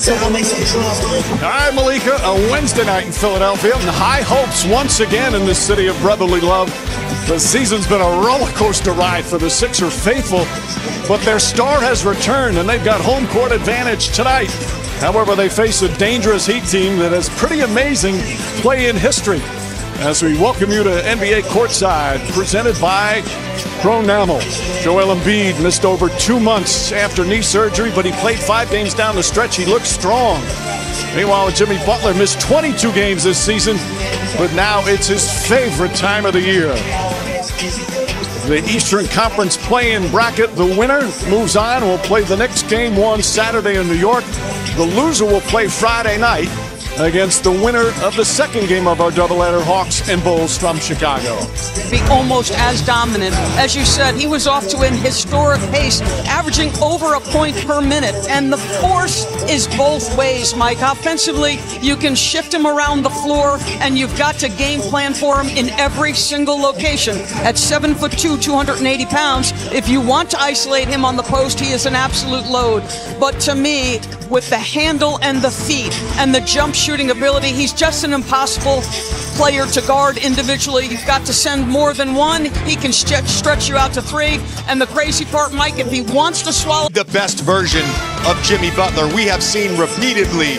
All right, Malika, a Wednesday night in Philadelphia. High hopes once again in the city of brotherly love. The season's been a roller coaster ride for the Sixer faithful, but their star has returned and they've got home court advantage tonight. However, they face a dangerous Heat team that has pretty amazing play in history. As we welcome you to NBA Courtside, presented by Pronamel. Joel Embiid missed over 2 months after knee surgery, but he played 5 games down the stretch. He looks strong. Meanwhile, Jimmy Butler missed 22 games this season, but now it's his favorite time of the year. The Eastern Conference play-in bracket, the winner moves on, will play the next game 1 Saturday in New York. The loser will play Friday night against the winner of the second game of our doubleheader, Hawks and Bulls from Chicago. Be almost as dominant. As you said, he was off to an historic pace, averaging over a point per minute. And the force is both ways, Mike. Offensively, you can shift him around the floor, and you've got to game plan for him in every single location. At 7'2", 280 pounds, if you want to isolate him on the post, he is an absolute load. But to me, with the handle and the feet and the jump shooting ability, he's just an impossible player to guard individually. You've got to send more than one. He can stretch you out to 3. And the crazy part, Mike, if he wants to swallow the best version of Jimmy Butler, we have seen repeatedly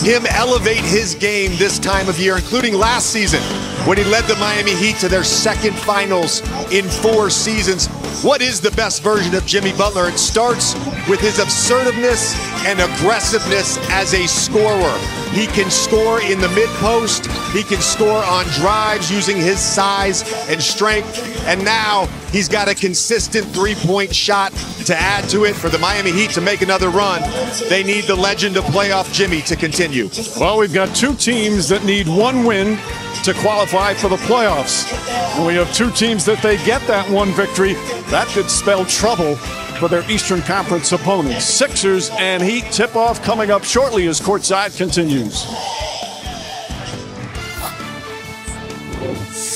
him elevate his game this time of year, including last season when he led the Miami Heat to their second finals in 4 seasons. What is the best version of Jimmy Butler? It starts with his assertiveness and aggressiveness as a scorer. He can score in the mid-post. He can score on drives using his size and strength. And now he's got a consistent 3-point shot to add to it for the Miami Heat to make another run. They need the legend of playoff Jimmy to continue. Well, we've got 2 teams that need 1 win to qualify for the playoffs. And we have 2 teams that they get that 1 victory. That could spell trouble for their Eastern Conference opponents. Sixers and Heat tip-off coming up shortly as Courtside continues.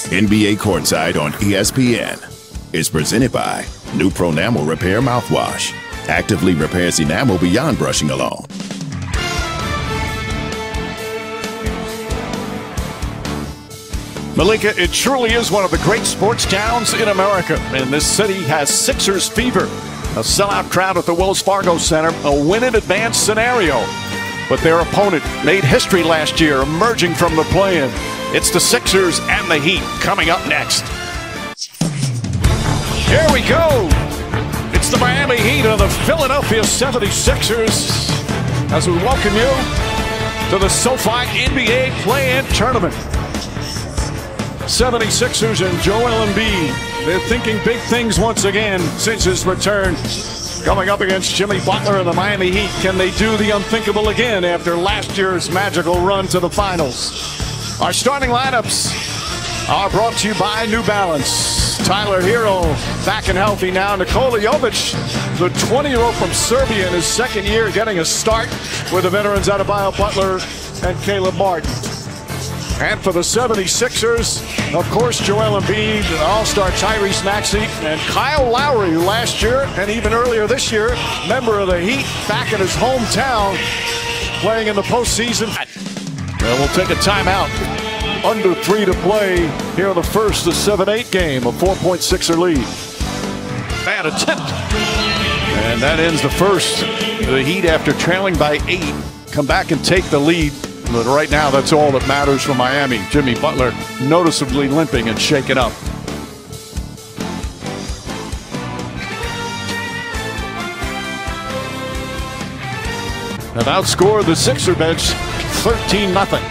NBA Courtside on ESPN is presented by new Pronamel Repair Mouthwash. Actively repairs enamel beyond brushing alone. Malika, it truly is one of the great sports towns in America, and this city has Sixers fever. A sellout crowd at the Wells Fargo Center, a win-in-advance scenario. But their opponent made history last year, emerging from the play-in. It's the Sixers and the Heat coming up next. Here we go. It's the Miami Heat and the Philadelphia 76ers as we welcome you to the SoFi NBA play-in tournament. 76ers and Joel Embiid. They're thinking big things once again since his return. Coming up against Jimmy Butler and the Miami Heat. Can they do the unthinkable again after last year's magical run to the finals? Our starting lineups are brought to you by New Balance. Tyler Hero back and healthy now. Nikola Jovic, the 20-year-old from Serbia in his second year, getting a start with the veterans Adebayo, Butler, and Caleb Martin. And for the 76ers, of course, Joel Embiid, All-Star Tyrese Maxey, and Kyle Lowry, who last year and even earlier this year, member of the Heat, back in his hometown, playing in the postseason. And we'll take a timeout. Under 3 to play here in the first, the 7-8 game, a 4-point-6er lead. Bad attempt. And that ends the first. The Heat, after trailing by 8, come back and take the lead. But right now, that's all that matters for Miami. Jimmy Butler noticeably limping and shaken up. Have outscored the Sixer bench 13-0.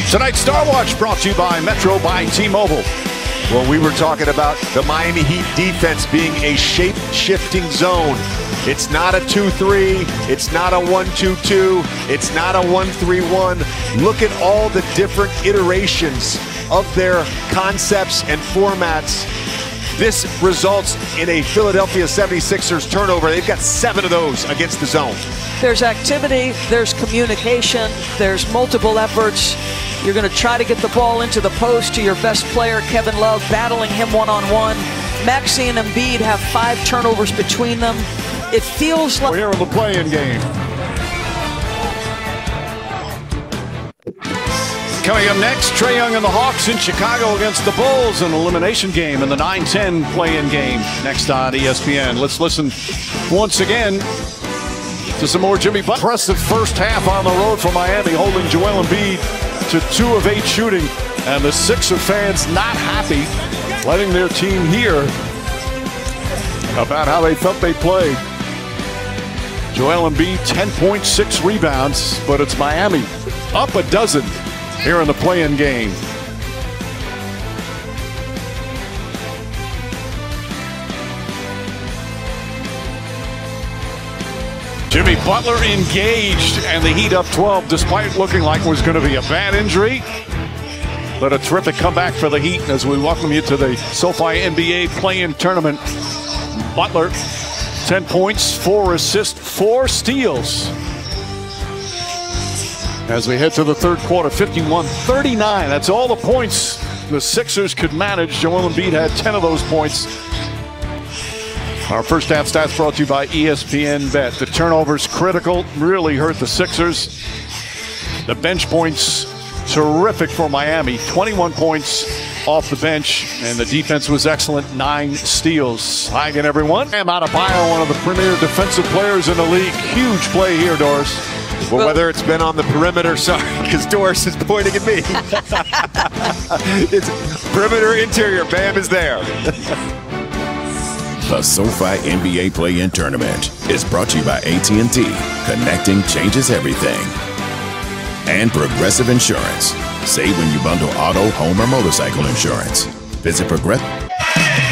Tonight's Star Watch brought to you by Metro by T-Mobile. Well, we were talking about the Miami Heat defense being a shape-shifting zone. It's not a 2-3. It's not a 1-2-2. It's not a 1-3-1. Look at all the different iterations of their concepts and formats. This results in a Philadelphia 76ers turnover. They've got 7 of those against the zone. There's activity, there's communication, there's multiple efforts. You're going to try to get the ball into the post to your best player, Kevin Love, battling him one-on-one. Maxey and Embiid have 5 turnovers between them. It feels like... We're here in the play-in game. Coming up next, Trae Young and the Hawks in Chicago against the Bulls, an elimination game in the 9-10 play-in game next on ESPN. Let's listen once again to some more Jimmy Butler. Impressive first half on the road for Miami, holding Joel Embiid to 2 of 8 shooting. And the Sixer fans not happy, letting their team hear about how they felt they played. Joel Embiid, 10.6 rebounds, but it's Miami up a dozen here in the play-in game. Jimmy Butler engaged, and the Heat up 12 despite looking like it was going to be a bad injury. But a terrific comeback for the Heat as we welcome you to the SoFi NBA play-in tournament. Butler, 10 points, 4 assists, 4 steals. As we head to the third quarter, 51-39. That's all the points the Sixers could manage. Joel Embiid had 10 of those points. Our first half stats brought to you by ESPN Bet. The turnovers critical, really hurt the Sixers. The bench points, terrific for Miami. 21 points off the bench, and the defense was excellent. 9 steals. Hi again, everyone. Bam Adebayo, one of the premier defensive players in the league. Huge play here, Doris. Well, whether it's been on the perimeter, sorry, because Doris is pointing at me. It's perimeter, interior. Bam is there. The SoFi NBA Play-In Tournament is brought to you by AT&T. Connecting changes everything. And Progressive Insurance. Save when you bundle auto, home, or motorcycle insurance. Visit Progressive.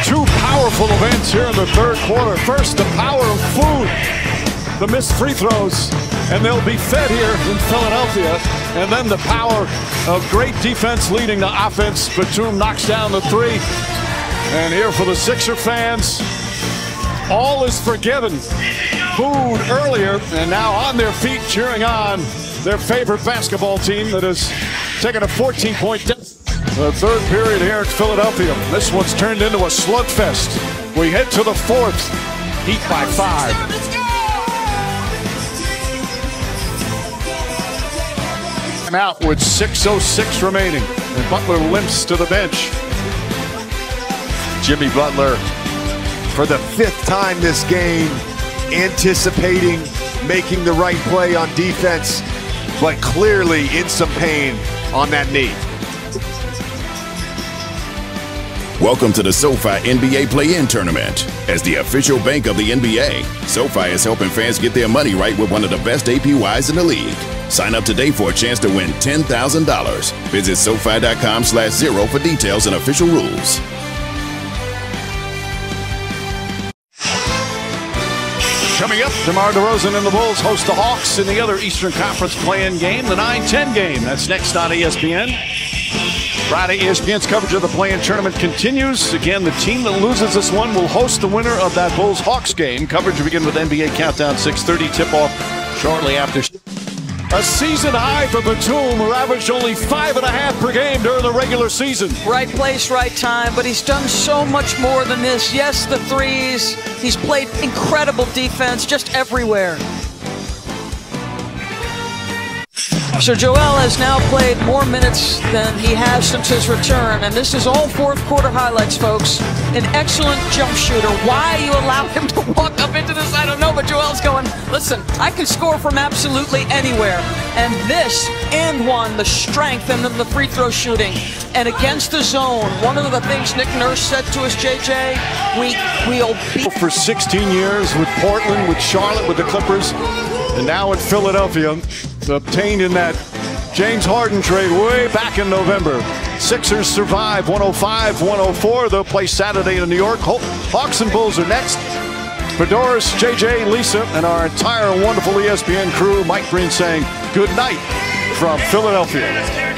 2 powerful events here in the third quarter. First, the power of food. The missed free throws, and they'll be fed here in Philadelphia. And then the power of great defense leading to offense. Batum knocks down the 3. And here for the Sixer fans, all is forgiven. Booed earlier, and now on their feet cheering on their favorite basketball team that has taken a 14-point deficit. The third period here in Philadelphia. This one's turned into a slugfest. We head to the fourth. Heat by 5. Out with 6:06 remaining, and Butler limps to the bench. Jimmy Butler, for the 5th time this game, anticipating making the right play on defense, but clearly in some pain on that knee. Welcome to the SoFi NBA Play-In Tournament. As the official bank of the NBA, SoFi is helping fans get their money right with one of the best APYs in the league. Sign up today for a chance to win $10,000. Visit SoFi.com/0 for details and official rules. Coming up, DeMar DeRozan and the Bulls host the Hawks in the other Eastern Conference play-in game, the 9-10 game. That's next on ESPN. Friday, ESPN's coverage of the play-in tournament continues. Again, the team that loses this one will host the winner of that Bulls-Hawks game. Coverage will begin with NBA Countdown 6:30 tip-off shortly after. A season high for Batum, who averaged only 5.5 per game during the regular season. Right place, right time, but he's done so much more than this. Yes, the threes. He's played incredible defense just everywhere. So Joel has now played more minutes than he has since his return, and this is all fourth quarter highlights, folks. An excellent jump shooter. Why you allow him to walk up into this, I don't know, but Joel's going, listen, I can score from absolutely anywhere. And this and one, the strength and then the free throw shooting. And against the zone, one of the things Nick Nurse said to us, JJ, we'll beat. For 16 years with Portland, with Charlotte, with the Clippers, and now in Philadelphia, obtained in that James Harden trade way back in November. Sixers survive 105-104. They'll play Saturday in New York. Hawks and Bulls are next. For Doris, JJ, Lisa, and our entire wonderful ESPN crew, Mike Green saying good night from Philadelphia.